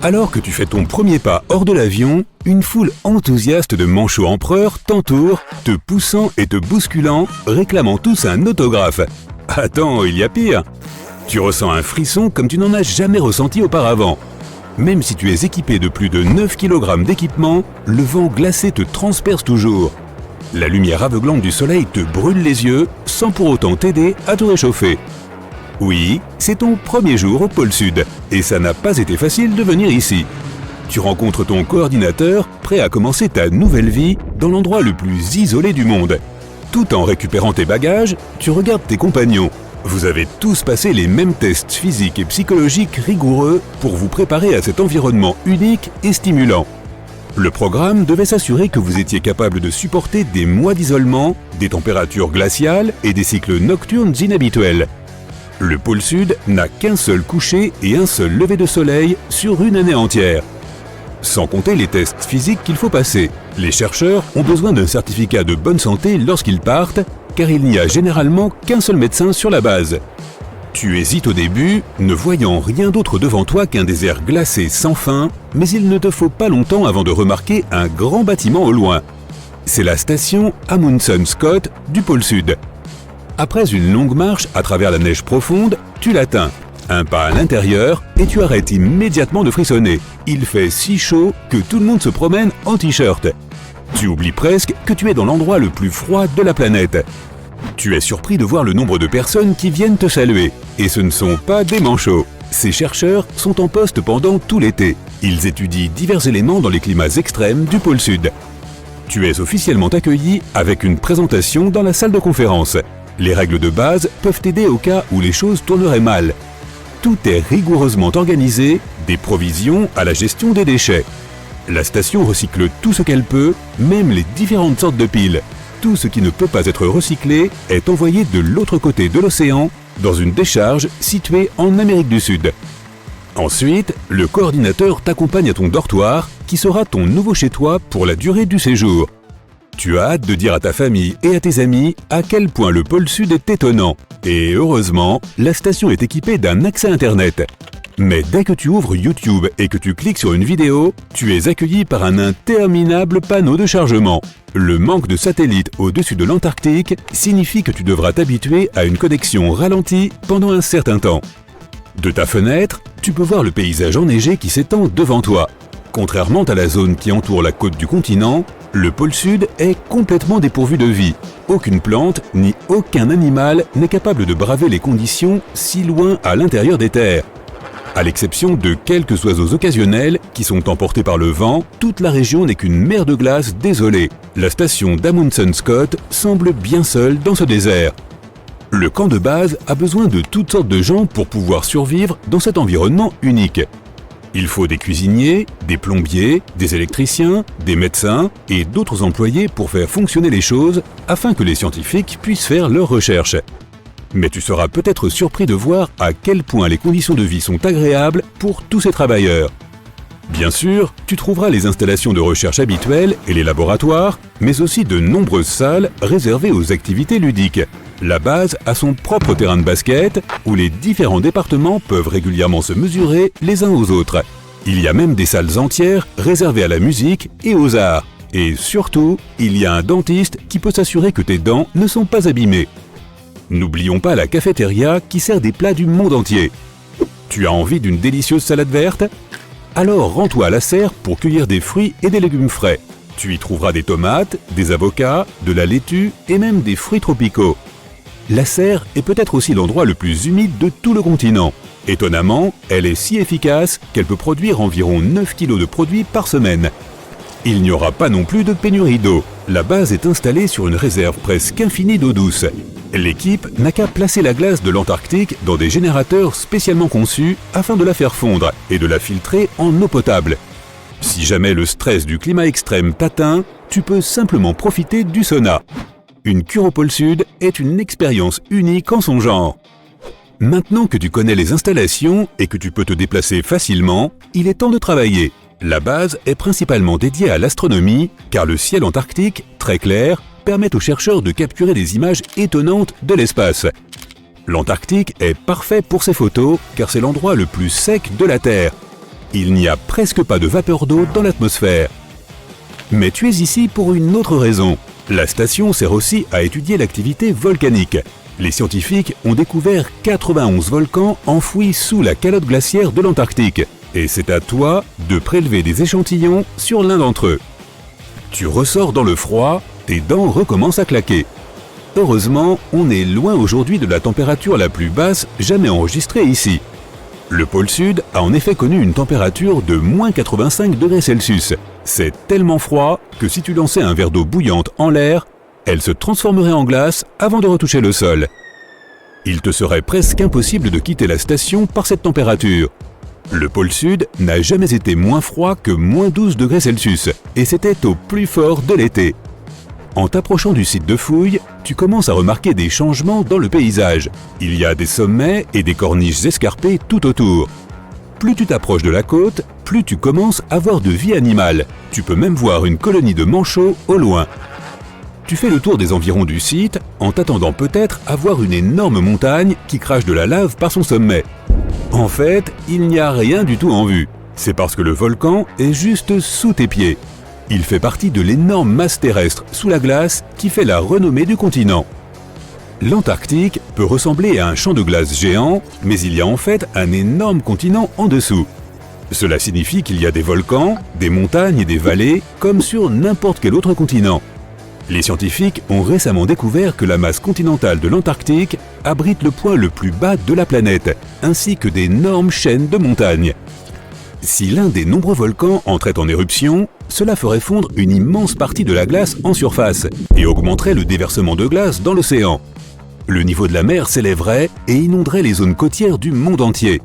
Alors que tu fais ton premier pas hors de l'avion, une foule enthousiaste de manchots empereurs t'entoure, te poussant et te bousculant, réclamant tous un autographe. Attends, il y a pire. Tu ressens un frisson comme tu n'en as jamais ressenti auparavant. Même si tu es équipé de plus de 9 kg d'équipement, le vent glacé te transperce toujours. La lumière aveuglante du soleil te brûle les yeux sans pour autant t'aider à te réchauffer. Oui, c'est ton premier jour au pôle Sud et ça n'a pas été facile de venir ici. Tu rencontres ton coordinateur prêt à commencer ta nouvelle vie dans l'endroit le plus isolé du monde. Tout en récupérant tes bagages, tu regardes tes compagnons. Vous avez tous passé les mêmes tests physiques et psychologiques rigoureux pour vous préparer à cet environnement unique et stimulant. Le programme devait s'assurer que vous étiez capable de supporter des mois d'isolement, des températures glaciales et des cycles nocturnes inhabituels. Le pôle Sud n'a qu'un seul coucher et un seul lever de soleil sur une année entière. Sans compter les tests physiques qu'il faut passer. Les chercheurs ont besoin d'un certificat de bonne santé lorsqu'ils partent, car il n'y a généralement qu'un seul médecin sur la base. Tu hésites au début, ne voyant rien d'autre devant toi qu'un désert glacé sans fin, mais il ne te faut pas longtemps avant de remarquer un grand bâtiment au loin. C'est la station Amundsen Scott du pôle Sud. Après une longue marche à travers la neige profonde, tu l'atteins. Un pas à l'intérieur et tu arrêtes immédiatement de frissonner. Il fait si chaud que tout le monde se promène en t-shirt. Tu oublies presque que tu es dans l'endroit le plus froid de la planète. Tu es surpris de voir le nombre de personnes qui viennent te saluer. Et ce ne sont pas des manchots. Ces chercheurs sont en poste pendant tout l'été. Ils étudient divers éléments dans les climats extrêmes du pôle Sud. Tu es officiellement accueilli avec une présentation dans la salle de conférence. Les règles de base peuvent t'aider au cas où les choses tourneraient mal. Tout est rigoureusement organisé, des provisions à la gestion des déchets. La station recycle tout ce qu'elle peut, même les différentes sortes de piles. Tout ce qui ne peut pas être recyclé est envoyé de l'autre côté de l'océan, dans une décharge située en Amérique du Sud. Ensuite, le coordinateur t'accompagne à ton dortoir, qui sera ton nouveau chez-toi pour la durée du séjour. Tu as hâte de dire à ta famille et à tes amis à quel point le pôle Sud est étonnant. Et heureusement, la station est équipée d'un accès Internet. Mais dès que tu ouvres YouTube et que tu cliques sur une vidéo, tu es accueilli par un interminable panneau de chargement. Le manque de satellites au-dessus de l'Antarctique signifie que tu devras t'habituer à une connexion ralentie pendant un certain temps. De ta fenêtre, tu peux voir le paysage enneigé qui s'étend devant toi. Contrairement à la zone qui entoure la côte du continent, le pôle Sud est complètement dépourvu de vie. Aucune plante ni aucun animal n'est capable de braver les conditions si loin à l'intérieur des terres. À l'exception de quelques oiseaux occasionnels qui sont emportés par le vent, toute la région n'est qu'une mer de glace désolée. La station d'Amundsen Scott semble bien seule dans ce désert. Le camp de base a besoin de toutes sortes de gens pour pouvoir survivre dans cet environnement unique. Il faut des cuisiniers, des plombiers, des électriciens, des médecins et d'autres employés pour faire fonctionner les choses afin que les scientifiques puissent faire leurs recherches. Mais tu seras peut-être surpris de voir à quel point les conditions de vie sont agréables pour tous ces travailleurs. Bien sûr, tu trouveras les installations de recherche habituelles et les laboratoires, mais aussi de nombreuses salles réservées aux activités ludiques. La base a son propre terrain de basket, où les différents départements peuvent régulièrement se mesurer les uns aux autres. Il y a même des salles entières réservées à la musique et aux arts. Et surtout, il y a un dentiste qui peut s'assurer que tes dents ne sont pas abîmées. N'oublions pas la cafétéria qui sert des plats du monde entier. Tu as envie d'une délicieuse salade verte ? Alors rends-toi à la serre pour cueillir des fruits et des légumes frais. Tu y trouveras des tomates, des avocats, de la laitue et même des fruits tropicaux. La serre est peut-être aussi l'endroit le plus humide de tout le continent. Étonnamment, elle est si efficace qu'elle peut produire environ 9 kg de produits par semaine. Il n'y aura pas non plus de pénurie d'eau. La base est installée sur une réserve presque infinie d'eau douce. L'équipe n'a qu'à placer la glace de l'Antarctique dans des générateurs spécialement conçus afin de la faire fondre et de la filtrer en eau potable. Si jamais le stress du climat extrême t'atteint, tu peux simplement profiter du sauna. Une cure au pôle Sud est une expérience unique en son genre. Maintenant que tu connais les installations et que tu peux te déplacer facilement, il est temps de travailler. La base est principalement dédiée à l'astronomie, car le ciel antarctique, très clair, permet aux chercheurs de capturer des images étonnantes de l'espace. L'Antarctique est parfait pour ces photos, car c'est l'endroit le plus sec de la Terre. Il n'y a presque pas de vapeur d'eau dans l'atmosphère. Mais tu es ici pour une autre raison. La station sert aussi à étudier l'activité volcanique. Les scientifiques ont découvert 91 volcans enfouis sous la calotte glaciaire de l'Antarctique. Et c'est à toi de prélever des échantillons sur l'un d'entre eux. Tu ressors dans le froid, tes dents recommencent à claquer. Heureusement, on est loin aujourd'hui de la température la plus basse jamais enregistrée ici. Le pôle Sud a en effet connu une température de moins 85 degrés Celsius. C'est tellement froid que si tu lançais un verre d'eau bouillante en l'air, elle se transformerait en glace avant de retoucher le sol. Il te serait presque impossible de quitter la station par cette température. Le pôle Sud n'a jamais été moins froid que moins 12 degrés Celsius, et c'était au plus fort de l'été. En t'approchant du site de fouille, tu commences à remarquer des changements dans le paysage. Il y a des sommets et des corniches escarpées tout autour. Plus tu t'approches de la côte, plus tu commences à voir de vie animale. Tu peux même voir une colonie de manchots au loin. Tu fais le tour des environs du site en t'attendant peut-être à voir une énorme montagne qui crache de la lave par son sommet. En fait, il n'y a rien du tout en vue. C'est parce que le volcan est juste sous tes pieds. Il fait partie de l'énorme masse terrestre sous la glace qui fait la renommée du continent. L'Antarctique peut ressembler à un champ de glace géant, mais il y a en fait un énorme continent en dessous. Cela signifie qu'il y a des volcans, des montagnes et des vallées, comme sur n'importe quel autre continent. Les scientifiques ont récemment découvert que la masse continentale de l'Antarctique abrite le point le plus bas de la planète, ainsi que d'énormes chaînes de montagnes. Si l'un des nombreux volcans entrait en éruption, cela ferait fondre une immense partie de la glace en surface et augmenterait le déversement de glace dans l'océan. Le niveau de la mer s'élèverait et inonderait les zones côtières du monde entier.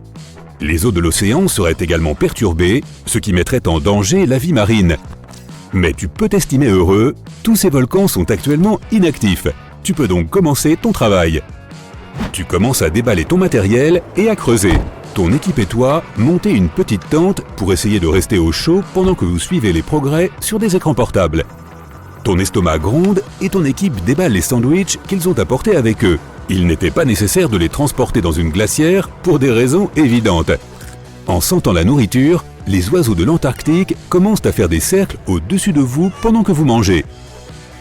Les eaux de l'océan seraient également perturbées, ce qui mettrait en danger la vie marine. Mais tu peux t'estimer heureux, tous ces volcans sont actuellement inactifs. Tu peux donc commencer ton travail. Tu commences à déballer ton matériel et à creuser. Ton équipe et toi montez une petite tente pour essayer de rester au chaud pendant que vous suivez les progrès sur des écrans portables. Ton estomac gronde et ton équipe déballe les sandwichs qu'ils ont apportés avec eux. Il n'était pas nécessaire de les transporter dans une glacière pour des raisons évidentes. En sentant la nourriture, les oiseaux de l'Antarctique commencent à faire des cercles au-dessus de vous pendant que vous mangez.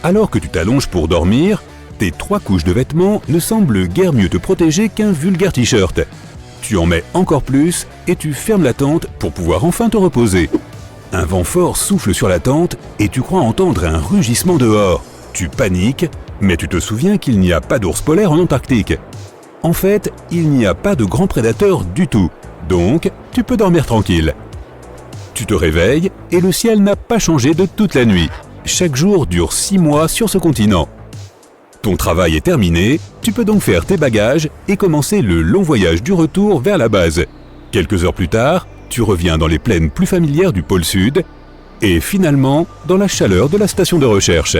Alors que tu t'allonges pour dormir, tes 3 couches de vêtements ne semblent guère mieux te protéger qu'un vulgaire t-shirt. Tu en mets encore plus et tu fermes la tente pour pouvoir enfin te reposer. Un vent fort souffle sur la tente et tu crois entendre un rugissement dehors. Tu paniques, mais tu te souviens qu'il n'y a pas d'ours polaire en Antarctique. En fait, il n'y a pas de grands prédateurs du tout, donc tu peux dormir tranquille. Tu te réveilles et le ciel n'a pas changé de toute la nuit. Chaque jour dure 6 mois sur ce continent. Ton travail est terminé, tu peux donc faire tes bagages et commencer le long voyage du retour vers la base. Quelques heures plus tard, tu reviens dans les plaines plus familières du pôle Sud et finalement dans la chaleur de la station de recherche.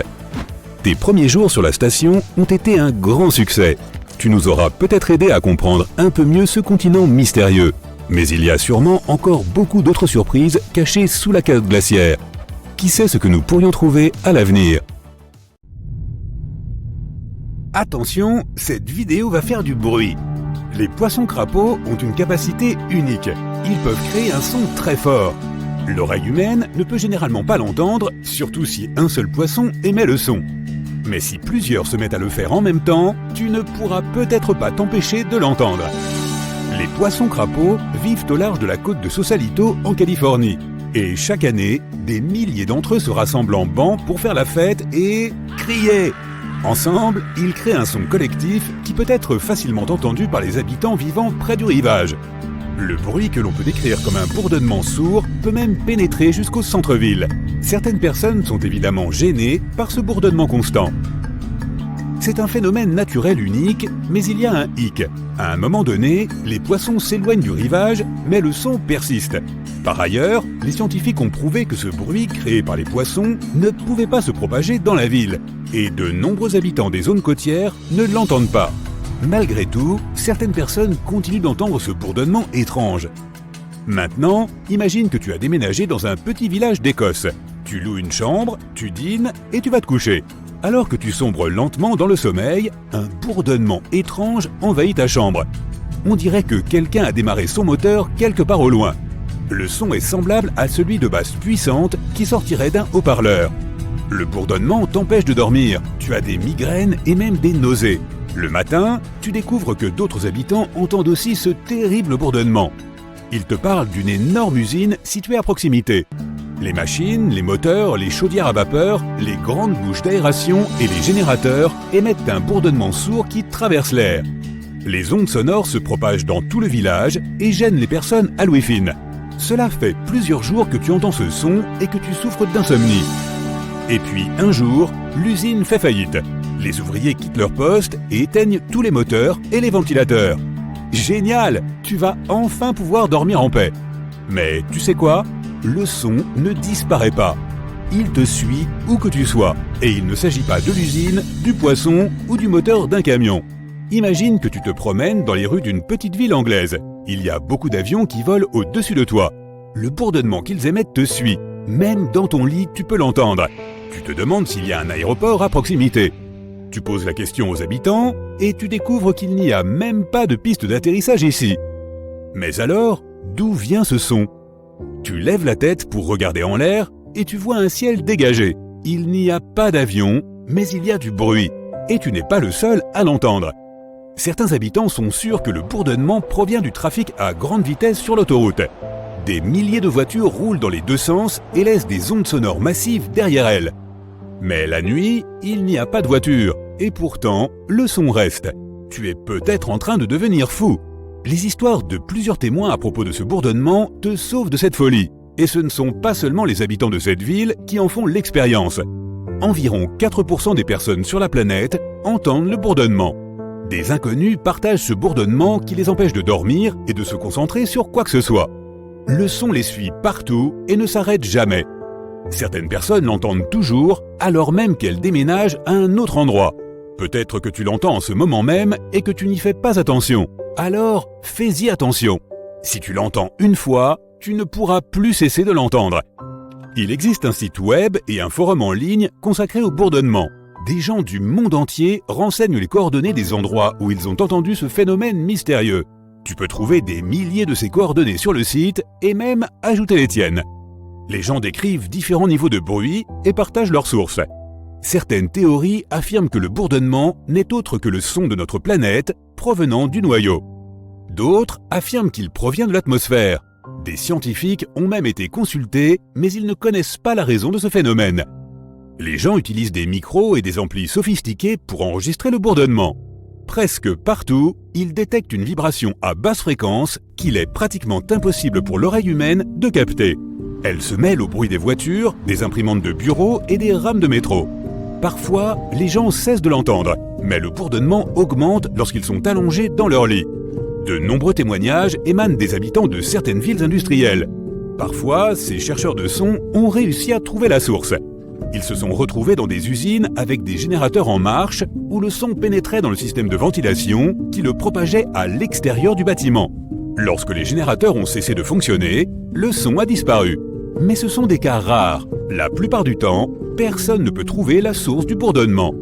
Tes premiers jours sur la station ont été un grand succès. Tu nous auras peut-être aidé à comprendre un peu mieux ce continent mystérieux. Mais il y a sûrement encore beaucoup d'autres surprises cachées sous la calotte glaciaire. Qui sait ce que nous pourrions trouver à l'avenir ? Attention, cette vidéo va faire du bruit. Les poissons-crapauds ont une capacité unique. Ils peuvent créer un son très fort. L'oreille humaine ne peut généralement pas l'entendre, surtout si un seul poisson émet le son. Mais si plusieurs se mettent à le faire en même temps, tu ne pourras peut-être pas t'empêcher de l'entendre. Les poissons-crapauds vivent au large de la côte de Sausalito en Californie. Et chaque année, des milliers d'entre eux se rassemblent en banc pour faire la fête et crier. Ensemble, ils créent un son collectif qui peut être facilement entendu par les habitants vivant près du rivage. Le bruit que l'on peut décrire comme un bourdonnement sourd peut même pénétrer jusqu'au centre-ville. Certaines personnes sont évidemment gênées par ce bourdonnement constant. C'est un phénomène naturel unique, mais il y a un hic. À un moment donné, les poissons s'éloignent du rivage, mais le son persiste. Par ailleurs, les scientifiques ont prouvé que ce bruit créé par les poissons ne pouvait pas se propager dans la ville, et de nombreux habitants des zones côtières ne l'entendent pas. Malgré tout, certaines personnes continuent d'entendre ce bourdonnement étrange. Maintenant, imagine que tu as déménagé dans un petit village d'Écosse. Tu loues une chambre, tu dînes et tu vas te coucher. Alors que tu sombres lentement dans le sommeil, un bourdonnement étrange envahit ta chambre. On dirait que quelqu'un a démarré son moteur quelque part au loin. Le son est semblable à celui de basses puissantes qui sortiraient d'un haut-parleur. Le bourdonnement t'empêche de dormir, tu as des migraines et même des nausées. Le matin, tu découvres que d'autres habitants entendent aussi ce terrible bourdonnement. Ils te parlent d'une énorme usine située à proximité. Les machines, les moteurs, les chaudières à vapeur, les grandes bouches d'aération et les générateurs émettent un bourdonnement sourd qui traverse l'air. Les ondes sonores se propagent dans tout le village et gênent les personnes à l'ouïe fine. Cela fait plusieurs jours que tu entends ce son et que tu souffres d'insomnie. Et puis un jour, l'usine fait faillite. Les ouvriers quittent leur poste et éteignent tous les moteurs et les ventilateurs. Génial! Tu vas enfin pouvoir dormir en paix. Mais tu sais quoi? Le son ne disparaît pas. Il te suit où que tu sois. Et il ne s'agit pas de l'usine, du poisson ou du moteur d'un camion. Imagine que tu te promènes dans les rues d'une petite ville anglaise. Il y a beaucoup d'avions qui volent au-dessus de toi. Le bourdonnement qu'ils émettent te suit. Même dans ton lit, tu peux l'entendre. Tu te demandes s'il y a un aéroport à proximité. Tu poses la question aux habitants et tu découvres qu'il n'y a même pas de piste d'atterrissage ici. Mais alors, d'où vient ce son? Tu lèves la tête pour regarder en l'air et tu vois un ciel dégagé. Il n'y a pas d'avion, mais il y a du bruit. Et tu n'es pas le seul à l'entendre. Certains habitants sont sûrs que le bourdonnement provient du trafic à grande vitesse sur l'autoroute. Des milliers de voitures roulent dans les deux sens et laissent des ondes sonores massives derrière elles. Mais la nuit, il n'y a pas de voiture, et pourtant, le son reste. Tu es peut-être en train de devenir fou. Les histoires de plusieurs témoins à propos de ce bourdonnement te sauvent de cette folie. Et ce ne sont pas seulement les habitants de cette ville qui en font l'expérience. Environ 4% des personnes sur la planète entendent le bourdonnement. Des inconnus partagent ce bourdonnement qui les empêche de dormir et de se concentrer sur quoi que ce soit. Le son les suit partout et ne s'arrête jamais. Certaines personnes l'entendent toujours, alors même qu'elles déménagent à un autre endroit. Peut-être que tu l'entends en ce moment même et que tu n'y fais pas attention. Alors, fais-y attention. Si tu l'entends une fois, tu ne pourras plus cesser de l'entendre. Il existe un site web et un forum en ligne consacré au bourdonnement. Des gens du monde entier renseignent les coordonnées des endroits où ils ont entendu ce phénomène mystérieux. Tu peux trouver des milliers de ces coordonnées sur le site et même ajouter les tiennes. Les gens décrivent différents niveaux de bruit et partagent leurs sources. Certaines théories affirment que le bourdonnement n'est autre que le son de notre planète provenant du noyau. D'autres affirment qu'il provient de l'atmosphère. Des scientifiques ont même été consultés, mais ils ne connaissent pas la raison de ce phénomène. Les gens utilisent des micros et des amplis sophistiqués pour enregistrer le bourdonnement. Presque partout, ils détectent une vibration à basse fréquence qu'il est pratiquement impossible pour l'oreille humaine de capter. Elle se mêle au bruit des voitures, des imprimantes de bureau et des rames de métro. Parfois, les gens cessent de l'entendre, mais le bourdonnement augmente lorsqu'ils sont allongés dans leur lit. De nombreux témoignages émanent des habitants de certaines villes industrielles. Parfois, ces chercheurs de son ont réussi à trouver la source. Ils se sont retrouvés dans des usines avec des générateurs en marche où le son pénétrait dans le système de ventilation qui le propageait à l'extérieur du bâtiment. Lorsque les générateurs ont cessé de fonctionner, le son a disparu. Mais ce sont des cas rares. La plupart du temps, personne ne peut trouver la source du bourdonnement.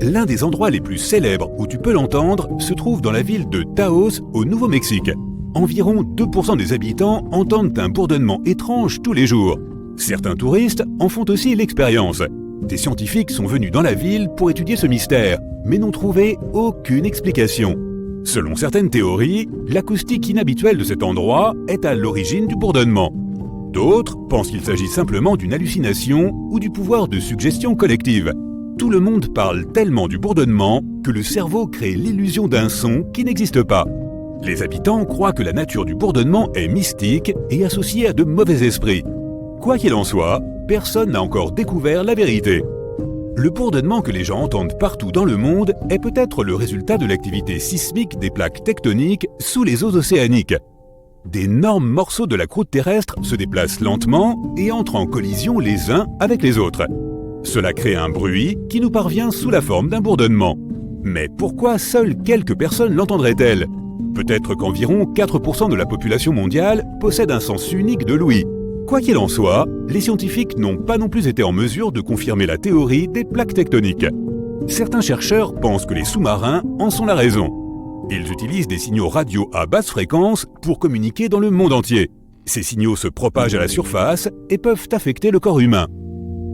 L'un des endroits les plus célèbres où tu peux l'entendre se trouve dans la ville de Taos, au Nouveau-Mexique. Environ 2% des habitants entendent un bourdonnement étrange tous les jours. Certains touristes en font aussi l'expérience. Des scientifiques sont venus dans la ville pour étudier ce mystère, mais n'ont trouvé aucune explication. Selon certaines théories, l'acoustique inhabituelle de cet endroit est à l'origine du bourdonnement. D'autres pensent qu'il s'agit simplement d'une hallucination ou du pouvoir de suggestion collective. Tout le monde parle tellement du bourdonnement que le cerveau crée l'illusion d'un son qui n'existe pas. Les habitants croient que la nature du bourdonnement est mystique et associée à de mauvais esprits. Quoi qu'il en soit, personne n'a encore découvert la vérité. Le bourdonnement que les gens entendent partout dans le monde est peut-être le résultat de l'activité sismique des plaques tectoniques sous les eaux océaniques. D'énormes morceaux de la croûte terrestre se déplacent lentement et entrent en collision les uns avec les autres. Cela crée un bruit qui nous parvient sous la forme d'un bourdonnement. Mais pourquoi seules quelques personnes l'entendraient-elles? Peut-être qu'environ 4% de la population mondiale possède un sens unique de l'ouïe. Quoi qu'il en soit, les scientifiques n'ont pas non plus été en mesure de confirmer la théorie des plaques tectoniques. Certains chercheurs pensent que les sous-marins en sont la raison. Ils utilisent des signaux radio à basse fréquence pour communiquer dans le monde entier. Ces signaux se propagent à la surface et peuvent affecter le corps humain.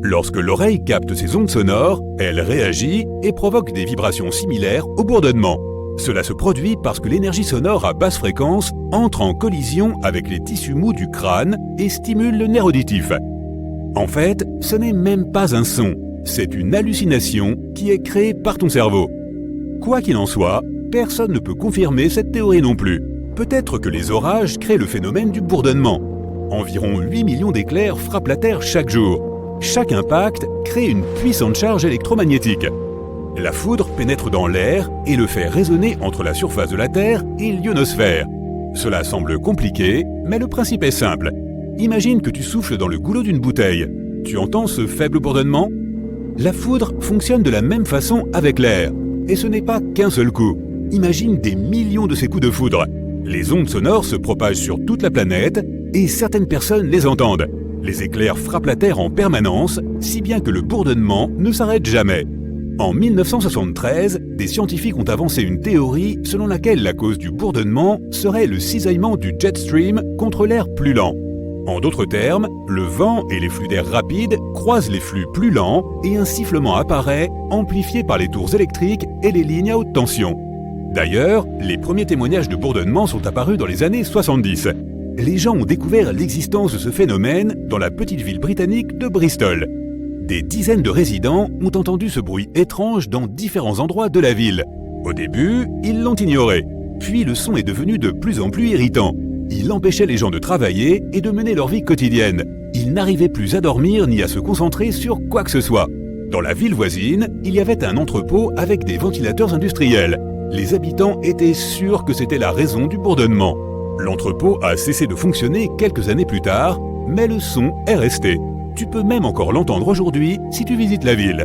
Lorsque l'oreille capte ces ondes sonores, elle réagit et provoque des vibrations similaires au bourdonnement. Cela se produit parce que l'énergie sonore à basse fréquence entre en collision avec les tissus mous du crâne et stimule le nerf auditif. En fait, ce n'est même pas un son, c'est une hallucination qui est créée par ton cerveau. Quoi qu'il en soit, personne ne peut confirmer cette théorie non plus. Peut-être que les orages créent le phénomène du bourdonnement. Environ 8 millions d'éclairs frappent la Terre chaque jour. Chaque impact crée une puissante charge électromagnétique. La foudre pénètre dans l'air et le fait résonner entre la surface de la Terre et l'ionosphère. Cela semble compliqué, mais le principe est simple. Imagine que tu souffles dans le goulot d'une bouteille. Tu entends ce faible bourdonnement ? La foudre fonctionne de la même façon avec l'air. Et ce n'est pas qu'un seul coup. Imagine des millions de ces coups de foudre. Les ondes sonores se propagent sur toute la planète et certaines personnes les entendent. Les éclairs frappent la Terre en permanence, si bien que le bourdonnement ne s'arrête jamais. En 1973, des scientifiques ont avancé une théorie selon laquelle la cause du bourdonnement serait le cisaillement du jet stream contre l'air plus lent. En d'autres termes, le vent et les flux d'air rapides croisent les flux plus lents et un sifflement apparaît, amplifié par les tours électriques et les lignes à haute tension. D'ailleurs, les premiers témoignages de bourdonnement sont apparus dans les années 70. Les gens ont découvert l'existence de ce phénomène dans la petite ville britannique de Bristol. Des dizaines de résidents ont entendu ce bruit étrange dans différents endroits de la ville. Au début, ils l'ont ignoré. Puis le son est devenu de plus en plus irritant. Il empêchait les gens de travailler et de mener leur vie quotidienne. Ils n'arrivaient plus à dormir ni à se concentrer sur quoi que ce soit. Dans la ville voisine, il y avait un entrepôt avec des ventilateurs industriels. Les habitants étaient sûrs que c'était la raison du bourdonnement. L'entrepôt a cessé de fonctionner quelques années plus tard, mais le son est resté. Tu peux même encore l'entendre aujourd'hui si tu visites la ville.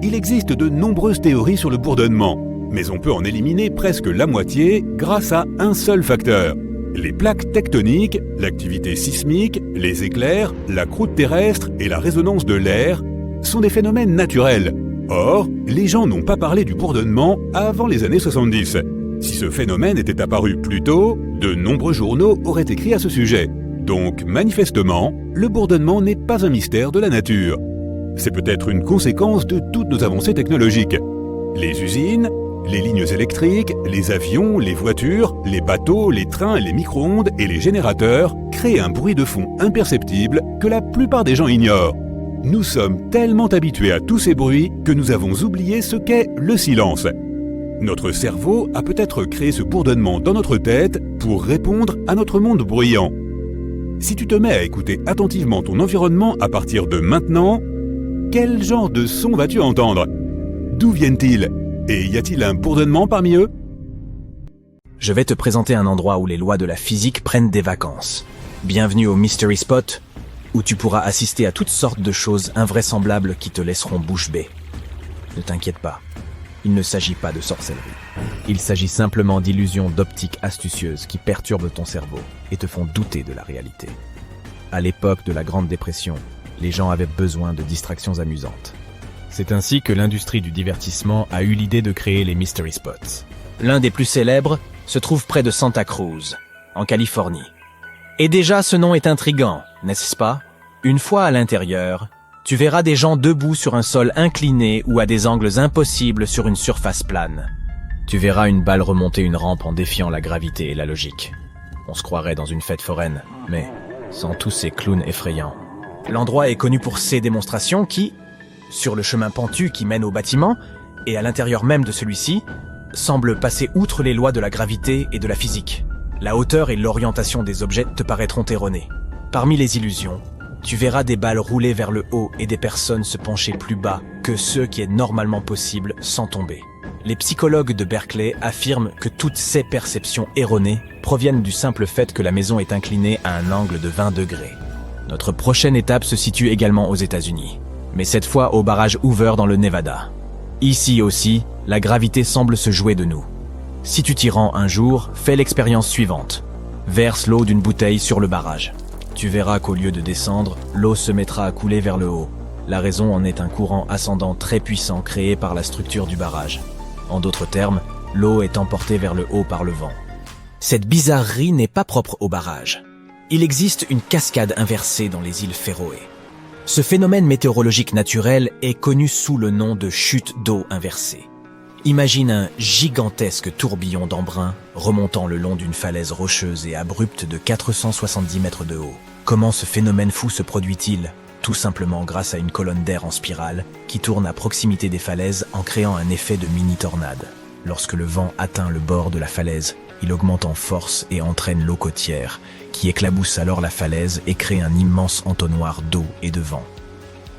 Il existe de nombreuses théories sur le bourdonnement, mais on peut en éliminer presque la moitié grâce à un seul facteur. Les plaques tectoniques, l'activité sismique, les éclairs, la croûte terrestre et la résonance de l'air sont des phénomènes naturels. Or, les gens n'ont pas parlé du bourdonnement avant les années 70. Si ce phénomène était apparu plus tôt, de nombreux journaux auraient écrit à ce sujet. Donc, manifestement, le bourdonnement n'est pas un mystère de la nature. C'est peut-être une conséquence de toutes nos avancées technologiques. Les usines, les lignes électriques, les avions, les voitures, les bateaux, les trains, les micro-ondes et les générateurs créent un bruit de fond imperceptible que la plupart des gens ignorent. Nous sommes tellement habitués à tous ces bruits que nous avons oublié ce qu'est le silence. Notre cerveau a peut-être créé ce bourdonnement dans notre tête pour répondre à notre monde bruyant. Si tu te mets à écouter attentivement ton environnement à partir de maintenant, quel genre de son vas-tu entendre ? D'où viennent-ils ? Et y a-t-il un bourdonnement parmi eux ? Je vais te présenter un endroit où les lois de la physique prennent des vacances. Bienvenue au Mystery Spot, où tu pourras assister à toutes sortes de choses invraisemblables qui te laisseront bouche bée. Ne t'inquiète pas, il ne s'agit pas de sorcellerie. Il s'agit simplement d'illusions d'optique astucieuses qui perturbent ton cerveau et te font douter de la réalité. À l'époque de la Grande Dépression, les gens avaient besoin de distractions amusantes. C'est ainsi que l'industrie du divertissement a eu l'idée de créer les Mystery Spots. L'un des plus célèbres se trouve près de Santa Cruz, en Californie. Et déjà ce nom est intriguant, n'est-ce pas ? Une fois à l'intérieur, tu verras des gens debout sur un sol incliné ou à des angles impossibles sur une surface plane. Tu verras une balle remonter une rampe en défiant la gravité et la logique. On se croirait dans une fête foraine, mais sans tous ces clowns effrayants. L'endroit est connu pour ses démonstrations qui, sur le chemin pentu qui mène au bâtiment, et à l'intérieur même de celui-ci, semblent passer outre les lois de la gravité et de la physique. La hauteur et l'orientation des objets te paraîtront erronées. Parmi les illusions, tu verras des balles rouler vers le haut et des personnes se pencher plus bas que ce qui est normalement possible sans tomber. Les psychologues de Berkeley affirment que toutes ces perceptions erronées proviennent du simple fait que la maison est inclinée à un angle de 20 degrés. Notre prochaine étape se situe également aux États-Unis, mais cette fois au barrage Hoover dans le Nevada. Ici aussi, la gravité semble se jouer de nous. Si tu t'y rends un jour, fais l'expérience suivante. Verse l'eau d'une bouteille sur le barrage. Tu verras qu'au lieu de descendre, l'eau se mettra à couler vers le haut. La raison en est un courant ascendant très puissant créé par la structure du barrage. En d'autres termes, l'eau est emportée vers le haut par le vent. Cette bizarrerie n'est pas propre au barrage. Il existe une cascade inversée dans les îles Féroé. Ce phénomène météorologique naturel est connu sous le nom de chute d'eau inversée. Imagine un gigantesque tourbillon d'embrun remontant le long d'une falaise rocheuse et abrupte de 470 mètres de haut. Comment ce phénomène fou se produit-il ? Tout simplement grâce à une colonne d'air en spirale qui tourne à proximité des falaises en créant un effet de mini-tornade. Lorsque le vent atteint le bord de la falaise, il augmente en force et entraîne l'eau côtière, qui éclabousse alors la falaise et crée un immense entonnoir d'eau et de vent.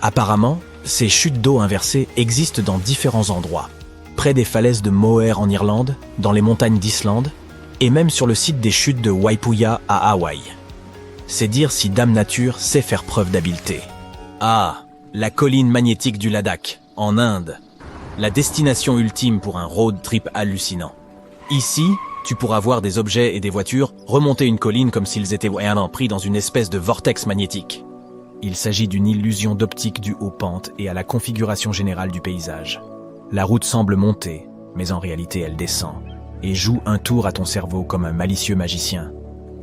Apparemment, ces chutes d'eau inversées existent dans différents endroits, près des falaises de Moher en Irlande, dans les montagnes d'Islande, et même sur le site des chutes de Waipuya à Hawaï. C'est dire si Dame Nature sait faire preuve d'habileté. Ah, la colline magnétique du Ladakh, en Inde. La destination ultime pour un road trip hallucinant. Ici, tu pourras voir des objets et des voitures remonter une colline comme s'ils étaient pris dans une espèce de vortex magnétique. Il s'agit d'une illusion d'optique due aux pentes et à la configuration générale du paysage. La route semble monter, mais en réalité elle descend, et joue un tour à ton cerveau comme un malicieux magicien.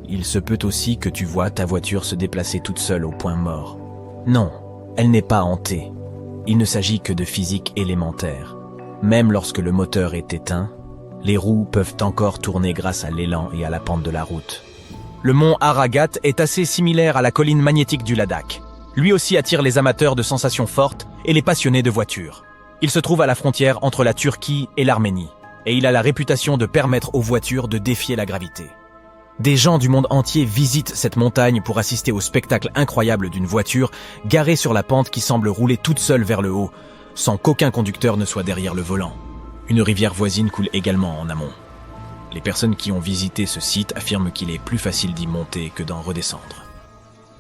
Il se peut aussi que tu vois ta voiture se déplacer toute seule au point mort. Non, elle n'est pas hantée. Il ne s'agit que de physique élémentaire. Même lorsque le moteur est éteint, les roues peuvent encore tourner grâce à l'élan et à la pente de la route. Le mont Aragat est assez similaire à la colline magnétique du Ladakh. Lui aussi attire les amateurs de sensations fortes et les passionnés de voitures. Il se trouve à la frontière entre la Turquie et l'Arménie, et il a la réputation de permettre aux voitures de défier la gravité. Des gens du monde entier visitent cette montagne pour assister au spectacle incroyable d'une voiture garée sur la pente qui semble rouler toute seule vers le haut, sans qu'aucun conducteur ne soit derrière le volant. Une rivière voisine coule également en amont. Les personnes qui ont visité ce site affirment qu'il est plus facile d'y monter que d'en redescendre.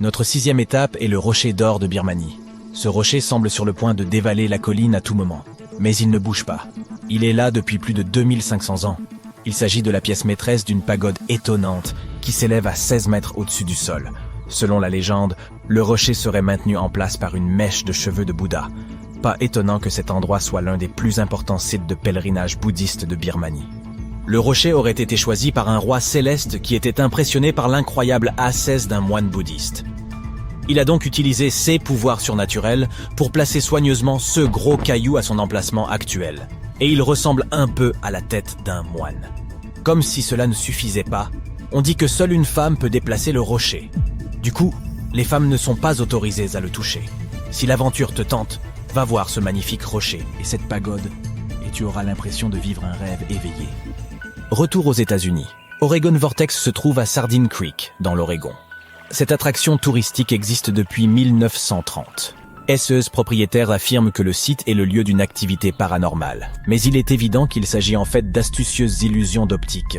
Notre 6e étape est le rocher d'or de Birmanie. Ce rocher semble sur le point de dévaler la colline à tout moment, mais il ne bouge pas. Il est là depuis plus de 2500 ans. Il s'agit de la pièce maîtresse d'une pagode étonnante qui s'élève à 16 mètres au-dessus du sol. Selon la légende, le rocher serait maintenu en place par une mèche de cheveux de Bouddha. Pas étonnant que cet endroit soit l'un des plus importants sites de pèlerinage bouddhiste de Birmanie. Le rocher aurait été choisi par un roi céleste qui était impressionné par l'incroyable ascèse d'un moine bouddhiste. Il a donc utilisé ses pouvoirs surnaturels pour placer soigneusement ce gros caillou à son emplacement actuel. Et il ressemble un peu à la tête d'un moine. Comme si cela ne suffisait pas, on dit que seule une femme peut déplacer le rocher. Du coup, les femmes ne sont pas autorisées à le toucher. Si l'aventure te tente, va voir ce magnifique rocher et cette pagode, et tu auras l'impression de vivre un rêve éveillé. Retour aux États-Unis. Oregon Vortex se trouve à Sardine Creek, dans l'Oregon. Cette attraction touristique existe depuis 1930. Esseuse propriétaire affirme que le site est le lieu d'une activité paranormale, mais il est évident qu'il s'agit en fait d'astucieuses illusions d'optique.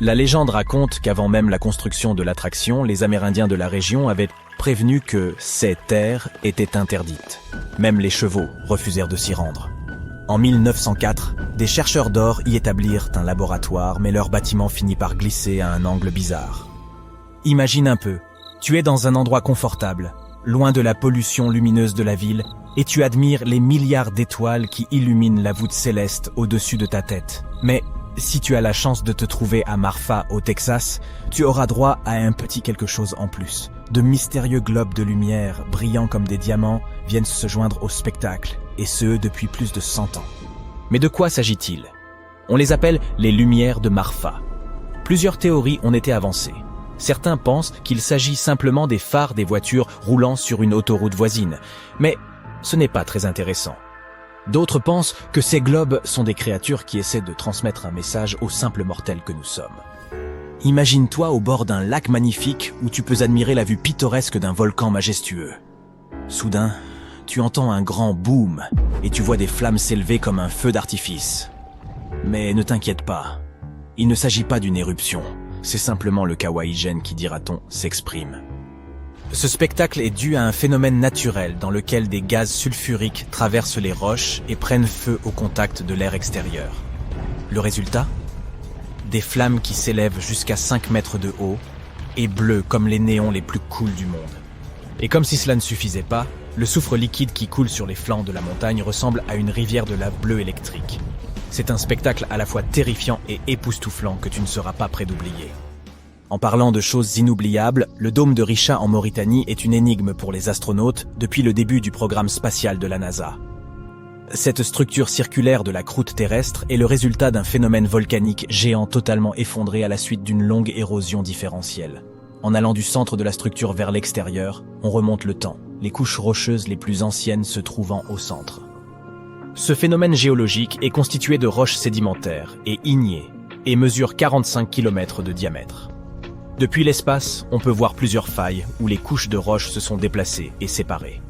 La légende raconte qu'avant même la construction de l'attraction, les Amérindiens de la région avaient prévenu que ces terres étaient interdites. Même les chevaux refusèrent de s'y rendre. En 1904, des chercheurs d'or y établirent un laboratoire, mais leur bâtiment finit par glisser à un angle bizarre. Imagine un peu, tu es dans un endroit confortable, loin de la pollution lumineuse de la ville, et tu admires les milliards d'étoiles qui illuminent la voûte céleste au-dessus de ta tête. Mais si tu as la chance de te trouver à Marfa, au Texas, tu auras droit à un petit quelque chose en plus. De mystérieux globes de lumière, brillants comme des diamants, viennent se joindre au spectacle, et ce depuis plus de 100 ans. Mais de quoi s'agit-il ? On les appelle les lumières de Marfa. Plusieurs théories ont été avancées. Certains pensent qu'il s'agit simplement des phares des voitures roulant sur une autoroute voisine, mais ce n'est pas très intéressant. D'autres pensent que ces globes sont des créatures qui essaient de transmettre un message aux simples mortels que nous sommes. Imagine-toi au bord d'un lac magnifique où tu peux admirer la vue pittoresque d'un volcan majestueux. Soudain, tu entends un grand boom et tu vois des flammes s'élever comme un feu d'artifice. Mais ne t'inquiète pas, il ne s'agit pas d'une éruption, c'est simplement le kawaii-gène qui, dira-t-on, s'exprime. Ce spectacle est dû à un phénomène naturel dans lequel des gaz sulfuriques traversent les roches et prennent feu au contact de l'air extérieur. Le résultat ? Des flammes qui s'élèvent jusqu'à 5 mètres de haut et bleues comme les néons les plus cools du monde. Et comme si cela ne suffisait pas, le soufre liquide qui coule sur les flancs de la montagne ressemble à une rivière de lave bleue électrique. C'est un spectacle à la fois terrifiant et époustouflant que tu ne seras pas prêt d'oublier. En parlant de choses inoubliables, le dôme de Risha en Mauritanie est une énigme pour les astronautes depuis le début du programme spatial de la NASA. Cette structure circulaire de la croûte terrestre est le résultat d'un phénomène volcanique géant totalement effondré à la suite d'une longue érosion différentielle. En allant du centre de la structure vers l'extérieur, on remonte le temps, les couches rocheuses les plus anciennes se trouvant au centre. Ce phénomène géologique est constitué de roches sédimentaires et ignées et mesure 45 km de diamètre. Depuis l'espace, on peut voir plusieurs failles où les couches de roches se sont déplacées et séparées.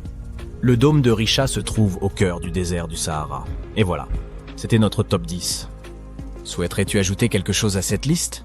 Le dôme de Risha se trouve au cœur du désert du Sahara. Et voilà, c'était notre top 10. Souhaiterais-tu ajouter quelque chose à cette liste ?